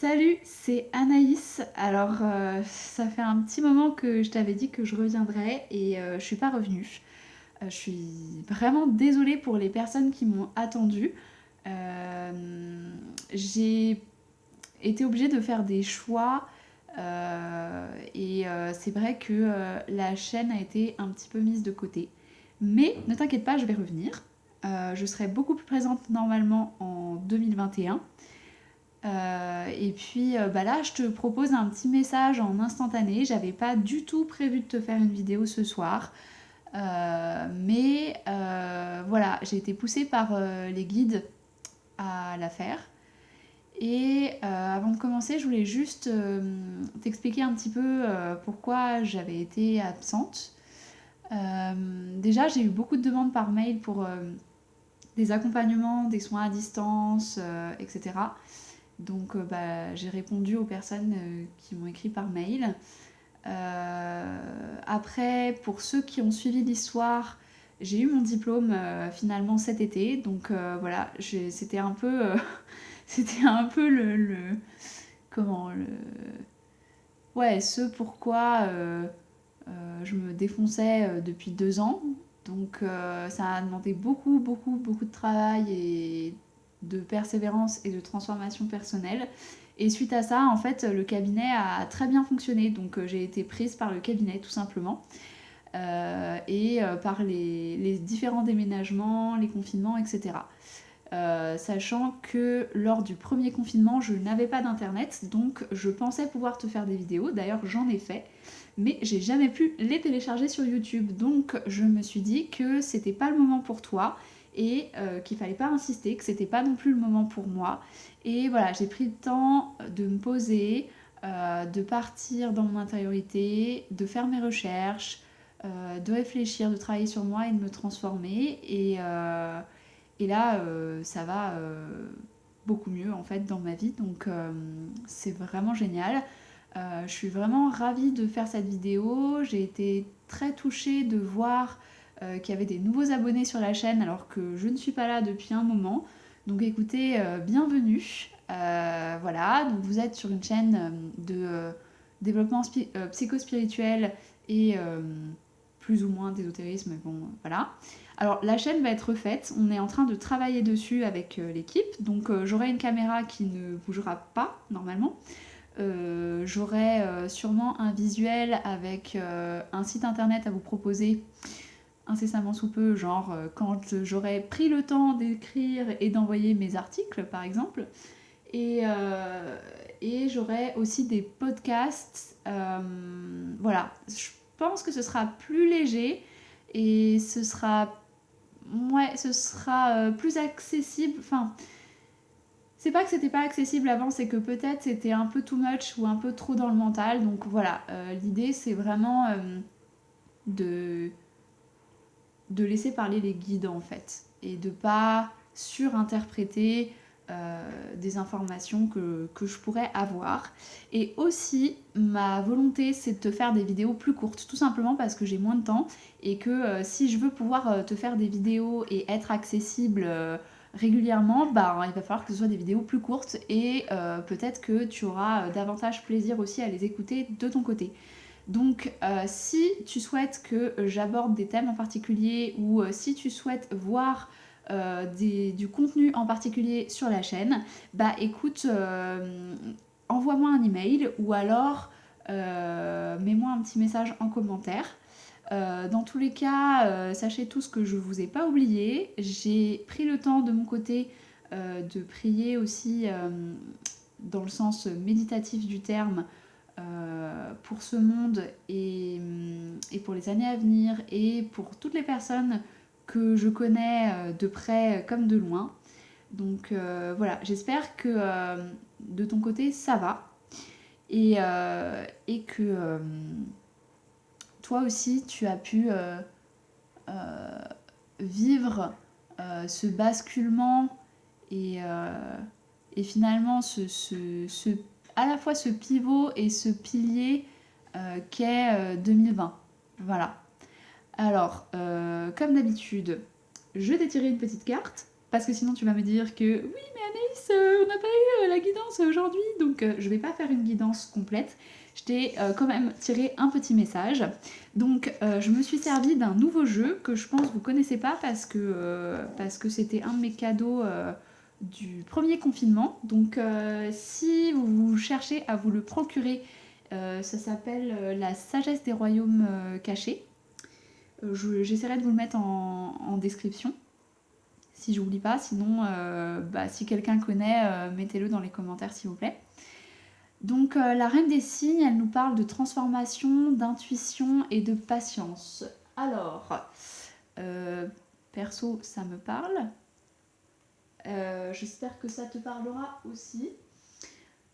Salut, c'est Anaïs. Alors, ça fait un petit moment que je t'avais dit que je reviendrais et je suis pas revenue. Je suis vraiment désolée pour les personnes qui m'ont attendue. J'ai été obligée de faire des choix et c'est vrai que la chaîne a été un petit peu mise de côté. Mais ne t'inquiète pas, je vais revenir. Je serai beaucoup plus présente normalement en 2021. Et puis bah là, je te propose un petit message en instantané. J'avais pas du tout prévu de te faire une vidéo ce soir. Mais voilà, j'ai été poussée par les guides à la faire. Et avant de commencer, je voulais juste t'expliquer un petit peu pourquoi j'avais été absente. Déjà, j'ai eu beaucoup de demandes par mail pour des accompagnements, des soins à distance, etc. Donc bah, j'ai répondu aux personnes qui m'ont écrit par mail. Après, pour ceux qui ont suivi l'histoire, j'ai eu mon diplôme finalement cet été. Donc voilà, c'était un peu, c'était un peu comment le, ouais, ce pourquoi je me défonçais depuis 2 ans. Donc ça a demandé beaucoup de travail et de persévérance et de transformation personnelle. Et suite à ça, en fait, le cabinet a très bien fonctionné. Donc j'ai été prise par le cabinet tout simplement. Et par les différents déménagements, les confinements, etc. Sachant que lors du premier confinement, je n'avais pas d'internet, donc je pensais pouvoir te faire des vidéos. D'ailleurs, j'en ai fait, mais j'ai jamais pu les télécharger sur YouTube. Donc, je me suis dit que c'était pas le moment pour toi et qu'il fallait pas insister, que c'était pas non plus le moment pour moi. Et voilà, j'ai pris le temps de me poser, de partir dans mon intériorité, de faire mes recherches, de réfléchir, de travailler sur moi et de me transformer. Et là, ça va beaucoup mieux en fait dans ma vie, donc c'est vraiment génial. Je suis vraiment ravie de faire cette vidéo. J'ai été très touchée de voir qu'il y avait des nouveaux abonnés sur la chaîne alors que je ne suis pas là depuis un moment. Donc écoutez, bienvenue. Voilà, donc vous êtes sur une chaîne de développement psychospirituel et plus ou moins d'ésotérisme, bon voilà. Alors la chaîne va être refaite, on est en train de travailler dessus avec l'équipe, donc j'aurai une caméra qui ne bougera pas normalement. J'aurai sûrement un visuel avec un site internet à vous proposer incessamment sous peu, genre quand j'aurai pris le temps d'écrire et d'envoyer mes articles par exemple. Et, euh, et j'aurai aussi des podcasts. Voilà, je pense que ce sera plus léger et ce sera plus accessible. Enfin, c'est pas que c'était pas accessible avant, c'est que peut-être c'était un peu too much ou un peu trop dans le mental. Donc voilà, l'idée c'est vraiment de, de laisser parler les guides en fait et de pas surinterpréter des informations que je pourrais avoir. Et aussi, ma volonté, c'est de te faire des vidéos plus courtes, tout simplement parce que j'ai moins de temps et que si je veux pouvoir te faire des vidéos et être accessible régulièrement, bah, il va falloir que ce soit des vidéos plus courtes et peut-être que tu auras davantage plaisir aussi à les écouter de ton côté. Donc si tu souhaites que j'aborde des thèmes en particulier ou si tu souhaites voir du contenu en particulier sur la chaîne, bah écoute, envoie-moi un email ou alors mets-moi un petit message en commentaire. Dans tous les cas, sachez tous que je vous ai pas oublié. J'ai pris le temps de mon côté de prier aussi dans le sens méditatif du terme pour ce monde et pour les années à venir et pour toutes les personnes que je connais de près comme de loin. Donc voilà, j'espère que de ton côté ça va et que toi aussi tu as pu euh, vivre ce basculement et finalement à la fois ce pivot et ce pilier qu'est 2020. Voilà. Alors, comme d'habitude, je t'ai tiré une petite carte, parce que sinon tu vas me dire que oui, mais Anaïs, on n'a pas eu la guidance guidance aujourd'hui, donc je vais pas faire une guidance complète. Je t'ai quand même tiré un petit message. Donc je me suis servie d'un nouveau jeu que je pense que vous connaissez pas parce que c'était un de mes cadeaux du premier confinement. Donc si vous cherchez à vous le procurer, ça s'appelle La sagesse des royaumes cachés. J'essaierai de vous le mettre en description si j'oublie pas, sinon si quelqu'un connaît, mettez-le dans les commentaires s'il vous plaît. Donc la reine des signes, elle nous parle de transformation, d'intuition et de patience. Alors, perso, ça me parle. J'espère que ça te parlera aussi.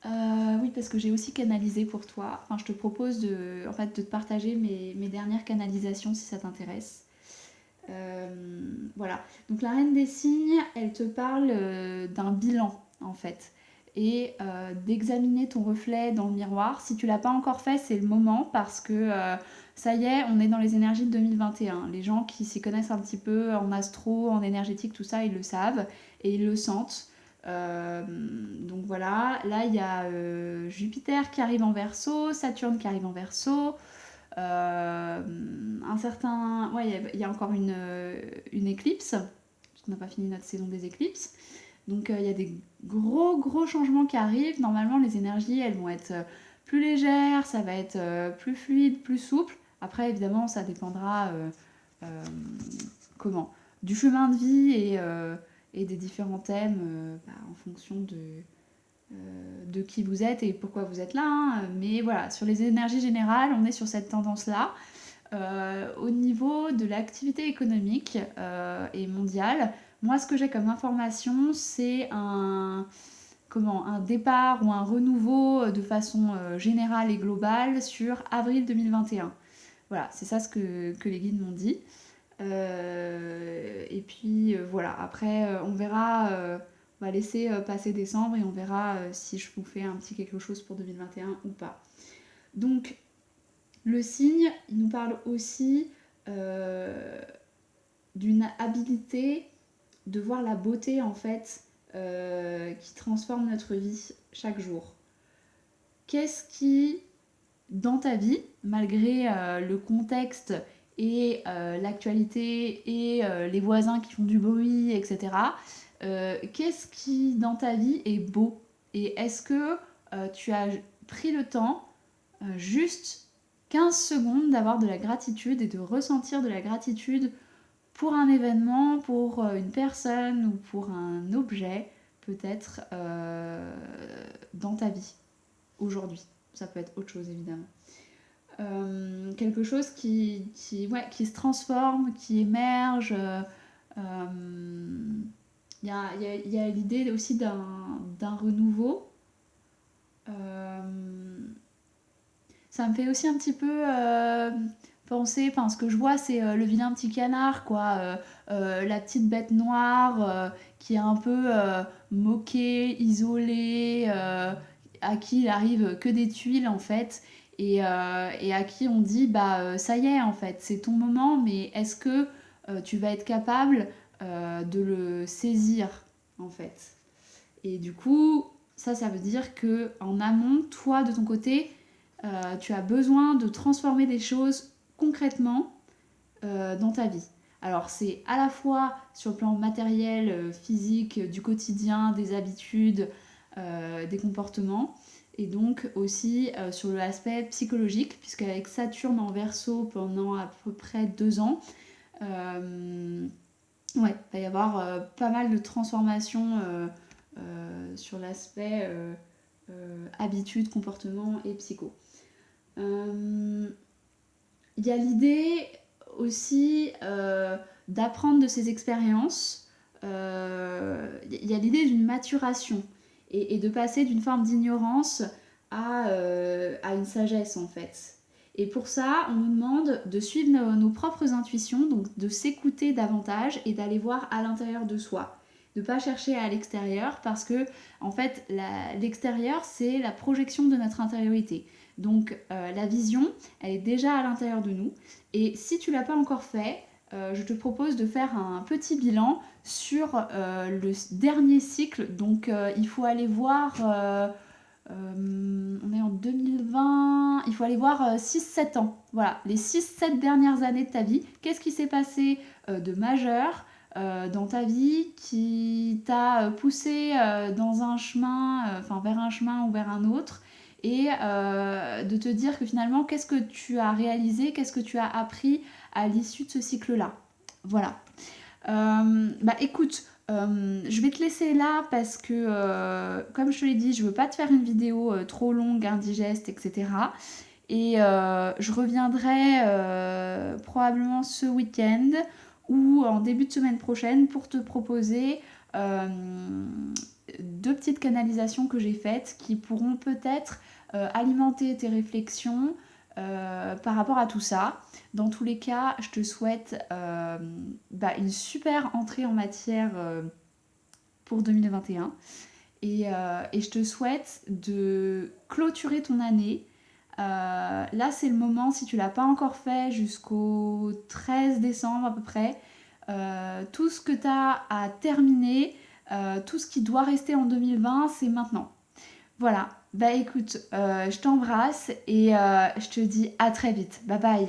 Oui, parce que j'ai aussi canalisé pour toi. Enfin, je te propose de te partager mes dernières canalisations si ça t'intéresse. Voilà. Donc la reine des signes, elle te parle d'un bilan en fait. Et d'examiner ton reflet dans le miroir. Si tu l'as pas encore fait, c'est le moment parce que ça y est, on est dans les énergies de 2021. Les gens qui s'y connaissent un petit peu en astro, en énergétique, tout ça, ils le savent et ils le sentent. Donc voilà, là il y a Jupiter qui arrive en Verseau, Saturne qui arrive en Verseau. Un certain... Ouais, il y a encore une éclipse, parce qu'on n'a pas fini notre saison des éclipses. Donc il y a des gros changements qui arrivent. Normalement, les énergies, elles vont être plus légères, ça va être plus fluide, plus souple. Après, évidemment, ça dépendra du chemin de vie et des différents thèmes en fonction de qui vous êtes et pourquoi vous êtes là. Hein. Mais voilà, sur les énergies générales, on est sur cette tendance-là. Au niveau de l'activité économique et mondiale, moi, ce que j'ai comme information, c'est un départ ou un renouveau de façon générale et globale sur avril 2021. Voilà, c'est ça ce que les guides m'ont dit. Et puis voilà, après on verra, on va laisser passer décembre et on verra si je vous fais un petit quelque chose pour 2021 ou pas. Donc le signe, il nous parle aussi d'une habilité de voir la beauté en fait qui transforme notre vie chaque jour. Qu'est-ce qui, dans ta vie, malgré le contexte et l'actualité et les voisins qui font du bruit, etc., qu'est-ce qui, dans ta vie, est beau? Et est-ce que tu as pris le temps, juste 15 secondes, d'avoir de la gratitude et de ressentir de la gratitude pour un événement, pour une personne ou pour un objet, peut-être, dans ta vie, aujourd'hui. Ça peut être autre chose, évidemment. Quelque chose qui se transforme, qui émerge. Il y a l'idée aussi d'un renouveau. Ça me fait aussi un petit peu penser, ce que je vois c'est le vilain petit canard, quoi. La petite bête noire qui est un peu moquée, isolée, à qui il arrive que des tuiles en fait. Et à qui on dit ça y est en fait, c'est ton moment, mais est-ce que tu vas être capable de le saisir en fait? Et du coup, ça veut dire que en amont, toi de ton côté, tu as besoin de transformer des choses concrètement dans ta vie. Alors c'est à la fois sur le plan matériel, physique, du quotidien, des habitudes, des comportements, et donc aussi sur l'aspect psychologique, puisqu'avec Saturne en Verseau pendant à peu près 2 ans, il va y avoir pas mal de transformations sur l'aspect habitude, comportement et psycho. Il y a l'idée aussi d'apprendre de ses expériences. Il y a l'idée d'une maturation et de passer d'une forme d'ignorance à une sagesse en fait. Et pour ça, on nous demande de suivre nos propres intuitions, donc de s'écouter davantage et d'aller voir à l'intérieur de soi. De ne pas chercher à l'extérieur parce que en fait l'extérieur c'est la projection de notre intériorité. Donc la vision elle est déjà à l'intérieur de nous et si tu l'as pas encore fait, je te propose de faire un petit bilan sur le dernier cycle. Donc il faut aller voir, on est en 2020, il faut aller voir 6-7 ans. Voilà, les 6-7 dernières années de ta vie. Qu'est-ce qui s'est passé de majeur dans ta vie qui t'a poussé dans un chemin, vers un chemin ou vers un autre, et de te dire que finalement, qu'est-ce que tu as réalisé, qu'est-ce que tu as appris à l'issue de ce cycle-là. Voilà. Écoute, je vais te laisser là parce que, comme je te l'ai dit, je veux pas te faire une vidéo trop longue, indigeste, etc. Et je reviendrai probablement ce week-end ou en début de semaine prochaine pour te proposer deux petites canalisations que j'ai faites qui pourront peut-être alimenter tes réflexions par rapport à tout ça. Dans tous les cas, je te souhaite une super entrée en matière pour 2021 et je te souhaite de clôturer ton année. Là, c'est le moment, si tu l'as pas encore fait, jusqu'au 13 décembre à peu près, tout ce que tu as à terminer, tout ce qui doit rester en 2020, c'est maintenant. Voilà, écoute, je t'embrasse et je te dis à très vite. Bye bye.